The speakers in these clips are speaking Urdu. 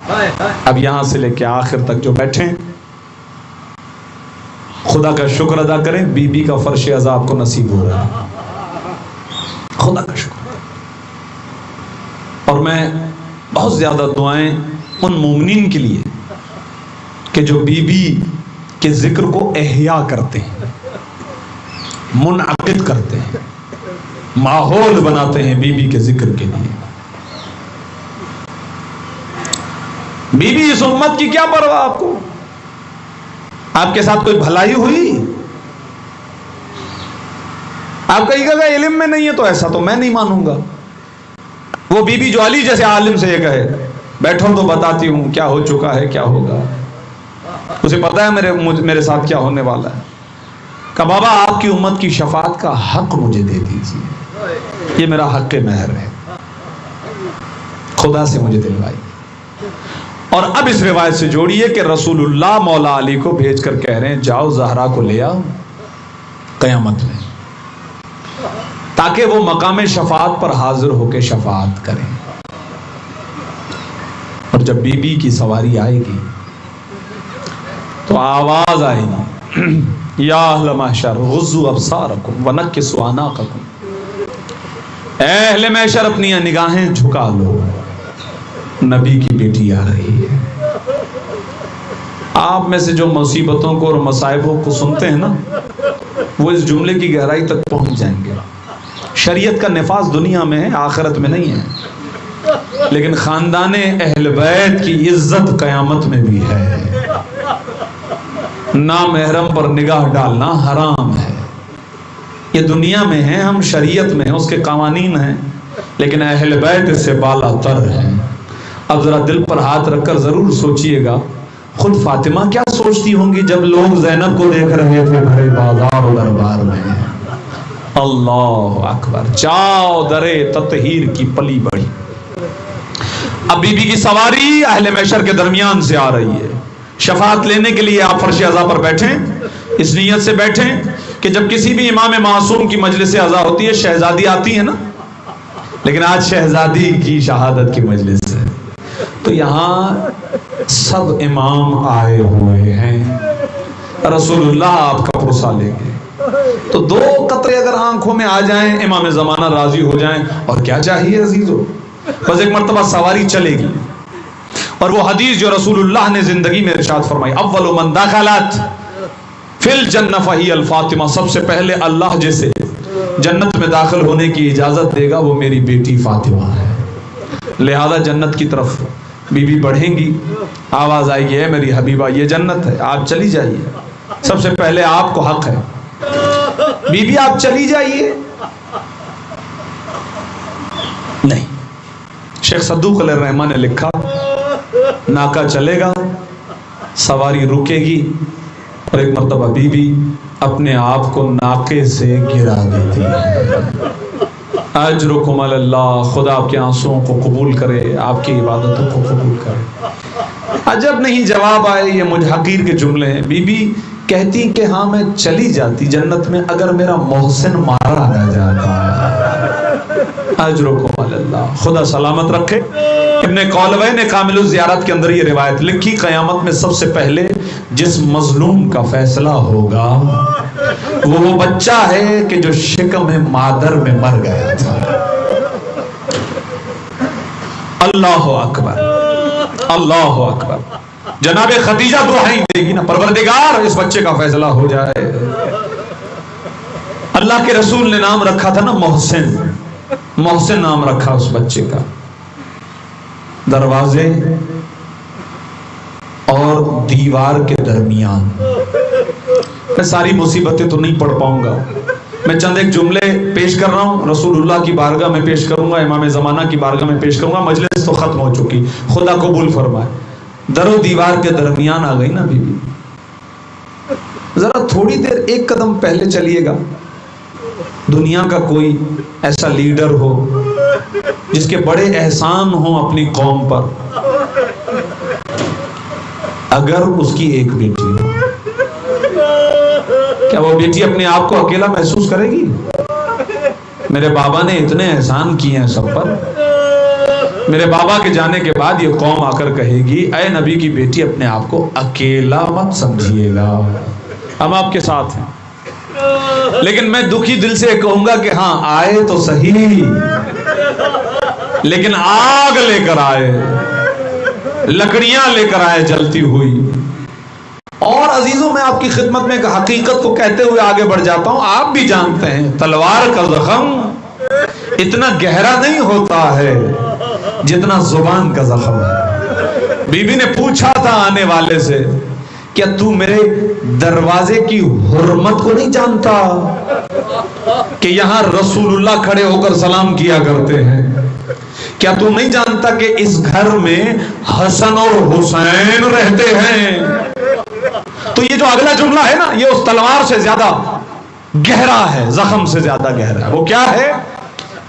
اب یہاں سے لے کے آخر تک جو بیٹھے خدا کا شکر ادا کریں، بی بی کا فرش عذاب کو نصیب ہو رہا ہے، خدا کا شکر۔ اور میں بہت زیادہ دعائیں ان مومنین کے لیے کہ جو بی بی کے ذکر کو احیا کرتے ہیں، منعقد کرتے ہیں، ماحول بناتے ہیں بی بی کے ذکر کے لیے۔ بی بی اس امت کی کیا پرواہ آپ کو؟ آپ کے ساتھ کوئی بھلائی ہوئی؟ آپ کہیں گا علم میں نہیں ہے تو ایسا تو میں نہیں مانوں گا۔ وہ بی بی جو علی جیسے عالم سے یہ کہے بیٹھو تو بتاتی ہوں کیا ہو چکا ہے کیا ہوگا، اسے پتا ہے میرے ساتھ کیا ہونے والا ہے، کہ بابا آپ کی امت کی شفاعت کا حق مجھے دے دیجیے، یہ میرا حق مہر ہے، خدا سے مجھے دلوائی۔ اور اب اس روایت سے جوڑیے کہ رسول اللہ مولا علی کو بھیج کر کہہ رہے ہیں جاؤ زہرا کو لے آؤ قیامت میں، تاکہ وہ مقام شفاعت پر حاضر ہو کے شفاعت کریں۔ اور جب بی بی کی سواری آئے گی تو آواز آئے گی یا اہل محشر غضوا ابصارکم ونکسوا اعناقکم، اے اہل محشر اپنی نگاہیں جھکا لو، نبی کی بیٹی آ رہی ہے۔ آپ میں سے جو مصیبتوں کو اور مصائبوں کو سنتے ہیں نا، وہ اس جملے کی گہرائی تک پہنچ جائیں گے۔ شریعت کا نفاذ دنیا میں ہے، آخرت میں نہیں ہے، لیکن خاندان اہل بیت کی عزت قیامت میں بھی ہے۔ نامحرم پر نگاہ ڈالنا حرام ہے، یہ دنیا میں ہے، ہم شریعت میں ہیں، اس کے قوانین ہیں، لیکن اہل بیت اس سے بالا تر ہیں۔ اب ذرا دل پر ہاتھ رکھ کر ضرور سوچئے گا خود فاطمہ کیا سوچتی ہوں گی جب لوگ زینب کو دیکھ رہے تھے بھرے بازار و دربار میں۔ اللہ اکبر، چاؤ درے تطہیر کی پلی بڑی۔ اب بی بی کی سواری اہل محشر کے درمیان سے آ رہی ہے، شفاعت لینے کے لیے آپ فرش عزا پر بیٹھیں، اس نیت سے بیٹھیں کہ جب کسی بھی امام معصوم کی مجلس عزا ہوتی ہے شہزادی آتی ہے نا، لیکن آج شہزادی کی شہادت کی مجلس ہے، تو یہاں سب امام آئے ہوئے ہیں، رسول اللہ آپ کا پرسا لیں گے، تو دو قطرے اگر آنکھوں میں آ جائیں امام زمانہ راضی ہو جائیں، اور کیا چاہیے عزیزو، بس ایک مرتبہ سواری چلے گی۔ اور وہ حدیث جو رسول اللہ نے زندگی میں ارشاد فرمائی، اول من دخلت فی الجنہ فہی الفاطمہ، سب سے پہلے اللہ جسے جنت میں داخل ہونے کی اجازت دے گا وہ میری بیٹی فاطمہ ہے۔ لہذا جنت کی طرف بی بی بڑھیں گی، آواز آئے گی اے میری حبیبہ یہ جنت ہے، آپ چلی جائیے، سب سے پہلے آپ کو حق ہے، بی بی آپ چلی جائیے۔ نہیں، شیخ صدوق علیہ الرحمن نے لکھا ناکا چلے گا، سواری رکے گی، اور ایک مرتبہ بی بی اپنے آپ کو ناکے سے گرا دیتی ہے۔ اجرکم علی اللہ، خدا آپ کے آنسوؤں کو قبول کرے، آپ کی عبادتوں کو قبول کرے۔ عجب نہیں جواب آئے، یہ مجھ حقیر کے جملے ہیں۔ بی بی کہتی کہ ہاں میں چلی جاتی جنت میں اگر میرا محسن مارا نہ جاتا۔ اجرکم علی اللہ، خدا سلامت رکھے۔ ابن قولوی نے کامل الزیارت کے اندر یہ روایت لکھی، قیامت میں سب سے پہلے جس مظلوم کا فیصلہ ہوگا وہ بچہ ہے کہ جو شکم مادر میں مر گیا تھا۔ اللہ اکبر، اللہ اکبر۔ جناب خدیجہ دعائیں دے گی نا، پروردگار اس بچے کا فیصلہ ہو جائے۔ اللہ کے رسول نے نام رکھا تھا نا محسن، محسن نام رکھا اس بچے کا۔ دروازے اور دیوار کے درمیان، میں ساری مصیبتیں تو نہیں پڑھ پاؤں گا، میں چند ایک جملے پیش کر رہا ہوں، رسول اللہ کی بارگاہ میں پیش کروں گا، امام زمانہ کی بارگاہ میں پیش کروں گا، مجلس تو ختم ہو چکی، خدا قبول فرمائے۔ در و دیوار کے درمیان آ گئی نا بی بی، ذرا تھوڑی دیر ایک قدم پہلے چلیے گا، دنیا کا کوئی ایسا لیڈر ہو جس کے بڑے احسان ہوں اپنی قوم پر، اگر اس کی ایک بیٹی ہو، کیا وہ بیٹی اپنے آپ کو اکیلا محسوس کرے گی؟ میرے بابا نے اتنے احسان کیے ہیں سب پر، میرے بابا کے جانے کے بعد یہ قوم آ کر کہے گی اے نبی کی بیٹی اپنے آپ کو اکیلا مت سمجھیے گا، ہم آپ کے ساتھ ہیں، لیکن میں دکھی دل سے کہوں گا کہ ہاں آئے تو صحیح، لیکن آگ لے کر آئے، لکڑیاں لے کر آئے جلتی ہوئی۔ اور عزیزوں میں آپ کی خدمت میں ایک حقیقت کو کہتے ہوئے آگے بڑھ جاتا ہوں، آپ بھی جانتے ہیں تلوار کا زخم اتنا گہرا نہیں ہوتا ہے جتنا زبان کا زخم ہے۔ بی بی نے پوچھا تھا آنے والے سے، کیا تو میرے دروازے کی حرمت کو نہیں جانتا کہ یہاں رسول اللہ کھڑے ہو کر سلام کیا کرتے ہیں؟ کیا تو نہیں جانتا کہ اس گھر میں حسن اور حسین رہتے ہیں؟ تو یہ جو اگلا جملہ ہے نا، یہ اس تلوار سے زیادہ گہرا ہے، زخم سے زیادہ گہرا ہے۔ وہ کیا ہے؟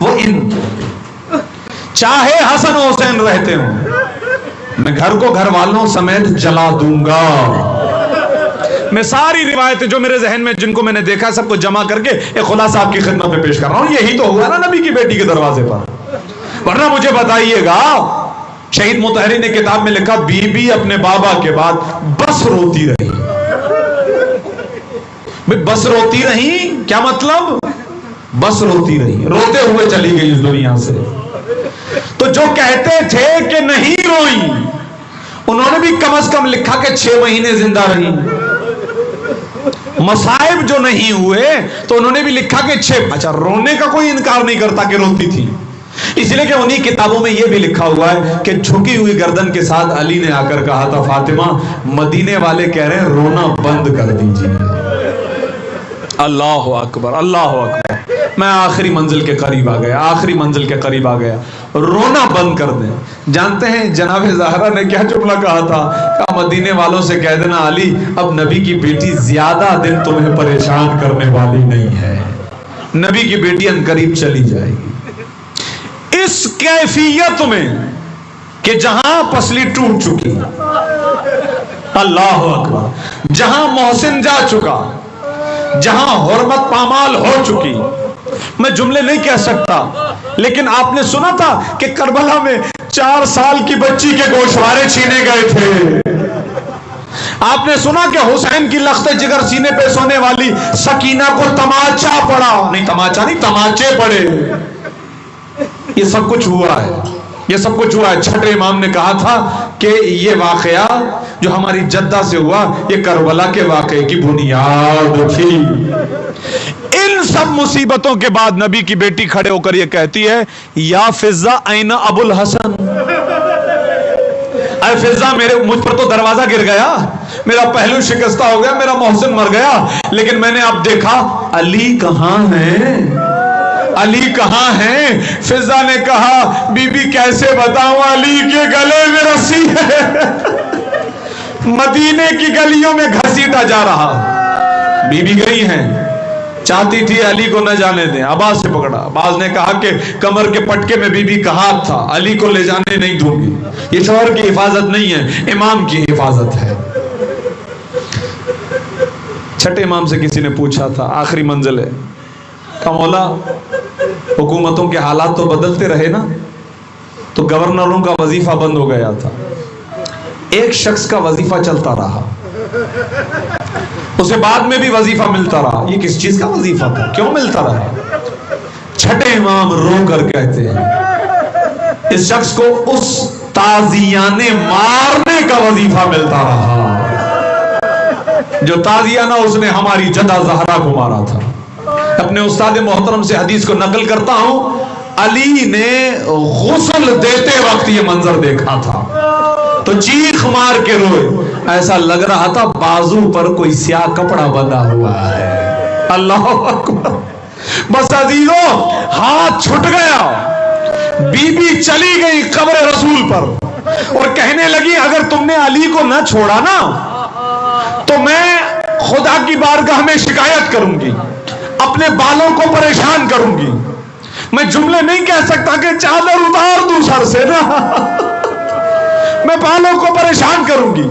وہ ان چاہے حسن و حسین رہتے ہوں، میں گھر کو گھر والوں سمیت جلا دوں گا۔ میں ساری روایتیں جو میرے ذہن میں جن کو میں نے دیکھا سب کو جمع کر کے ایک خلاصہ آپ کی خدمت میں پیش کر رہا ہوں۔ یہی تو ہوا نا نبی کی بیٹی کے دروازے پر، ورنہ مجھے بتائیے گا، شہید مطہری نے کتاب میں لکھا بی بی اپنے بابا کے بعد بس روتی رہی۔ بس روتی رہی کیا مطلب؟ بس روتی رہی، روتے ہوئے چلی گئی اس دنیا سے۔ تو جو کہتے تھے کہ نہیں روئی، انہوں نے بھی کم از کم لکھا کہ 6 مہینے زندہ رہی۔ مصائب جو نہیں ہوئے تو انہوں نے بھی لکھا کہ 6۔ اچھا، رونے کا کوئی انکار نہیں کرتا کہ روتی تھی، اس لیے کہ انہی کتابوں میں یہ بھی لکھا ہوا ہے کہ جھکی ہوئی گردن کے ساتھ علی نے آ کر کہا تھا فاطمہ مدینے والے کہہ رہے ہیں رونا بند کر دیجیے۔ اللہ اکبر، اللہ اکبر، میں آخری منزل کے قریب آ گیا، آخری منزل کے قریب آ گیا، رونا بند کر دیں۔ جانتے ہیں جناب زہرا نے کیا جملہ کہا تھا؟ کہا مدینے والوں سے کہہ دینا علی اب نبی کی بیٹی زیادہ دن تمہیں پریشان کرنے والی نہیں ہے، نبی کی بیٹی ان قریب چلی جائے گی۔ اس کیفیت میں کہ جہاں پسلی ٹوٹ چکی، اللہ اکبر، جہاں محسن جا چکا، جہاں حرمت پامال ہو چکی، میں جملے نہیں کہہ سکتا، لیکن آپ نے سنا تھا کہ کربلا میں 4 سال کی بچی کے گوشوارے چھینے گئے تھے۔ آپ نے سنا کہ حسین کی لخت جگر سینے پہ سونے والی سکینہ کو تماچا پڑا، نہیں تماچا نہیں تماچے پڑے۔ یہ سب کچھ ہوا ہے، یہ سب کچھ ہوا ہے۔ چھٹے امام نے کہا تھا کہ یہ واقعہ جو ہماری جدہ سے ہوا یہ کربلا کے واقعے کی بنیاد تھی۔ ان سب مصیبتوں کے بعد نبی کی بیٹی کھڑے ہو کر یہ کہتی ہے یا فضہ این ابو الحسن، اے فضہ مجھ پر تو دروازہ گر گیا، میرا پہلو شکستہ ہو گیا، میرا محسن مر گیا، لیکن میں نے اب دیکھا علی کہاں ہے، علی کہاں ہے؟ فضہ نے کہا بی بی کیسے بتاؤں، علی کے گلے میں رسی ہے، مدینے کی گلیوں میں گھسیٹا جا رہا۔ بی بی گئی ہیں، چاہتی تھی علی کو نہ جانے دیں، عباس سے پکڑا، عباس نے کہا کہ کمر کے پٹکے میں بی بی کا ہاتھ تھا، علی کو لے جانے نہیں دوں گی، یہ شوہر کی حفاظت نہیں ہے، امام کی حفاظت ہے۔ چھٹے امام سے کسی نے پوچھا تھا، آخری منزل ہے، کہ مولا حکومتوں کے حالات تو بدلتے رہے نا، تو گورنروں کا وظیفہ بند ہو گیا تھا، ایک شخص کا وظیفہ چلتا رہا، اسے بعد میں بھی وظیفہ ملتا رہا، یہ کس چیز کا وظیفہ تھا، کیوں ملتا رہا؟ چھٹے امام رو کر کہتے ہیں اس شخص کو اس تازیانے مارنے کا وظیفہ ملتا رہا جو تازیانہ اس نے ہماری جدہ زہرا کو مارا تھا۔ اپنے استاد محترم سے حدیث کو نقل کرتا ہوں، علی نے غسل دیتے وقت یہ منظر دیکھا تھا تو چیخ مار کے روئے، ایسا لگ رہا تھا بازو پر کوئی سیاہ کپڑا بندھا ہوا ہے۔ اللہ اکبر۔ بس عزیزوں ہاتھ چھٹ گیا، بی بی چلی گئی قبر رسول پر اور کہنے لگی اگر تم نے علی کو نہ چھوڑا نا تو میں خدا کی بارگاہ میں شکایت کروں گی، اپنے بالوں کو پریشان کروں گی۔ میں جملے نہیں کہہ سکتا کہ چادر اتار دوں سر سے نا، میں بالوں کو پریشان کروں گی۔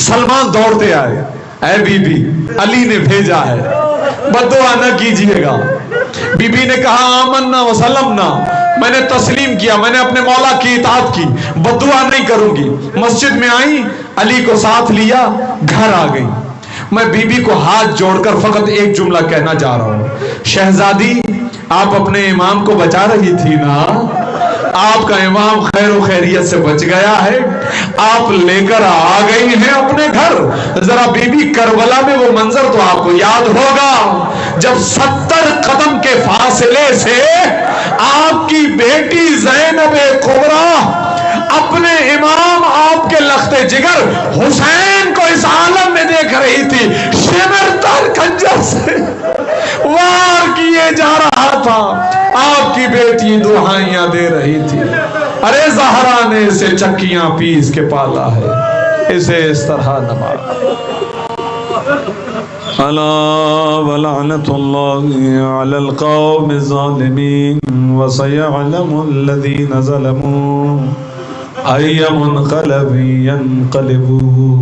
سلمان دوڑتے آئے، اے بی بی علی نے بھیجا ہے، بد دعا نہ کیجئے گا۔ بی بی نے کہا آمنا وسلمنا، میں نے تسلیم کیا، میں نے اپنے مولا کی اطاعت کی، بددعا نہیں کروں گی۔ مسجد میں آئی، علی کو ساتھ لیا، گھر آ گئی۔ میں بی بی کو ہاتھ جوڑ کر فقط ایک جملہ کہنا چاہ رہا ہوں، شہزادی آپ اپنے امام کو بچا رہی تھی نا، آپ کا امام خیر و خیریت سے بچ گیا ہے، آپ لے کر آ گئی ہیں اپنے گھر۔ ذرا بی بی کربلا میں وہ منظر تو آپ کو یاد ہوگا جب 70 قدم کے فاصلے سے آپ کی بیٹی زینب کبریٰ اپنے امام آپ کے لخت جگر حسین کو اس عالم میں دیکھ رہی تھی، شمرتر خنجر سے وار کیے جا رہا تھا، آپ کی بیٹی دعائیاں دے رہی تھی، ارے زہرا نے اسے چکیاں پیس کے پالا ہے، اسے اس طرح نہ مارا۔ الا ولعنت اللہ علی القوم الظالمین وسیعلم الذین ظلموا ای منقلب ینقلبون۔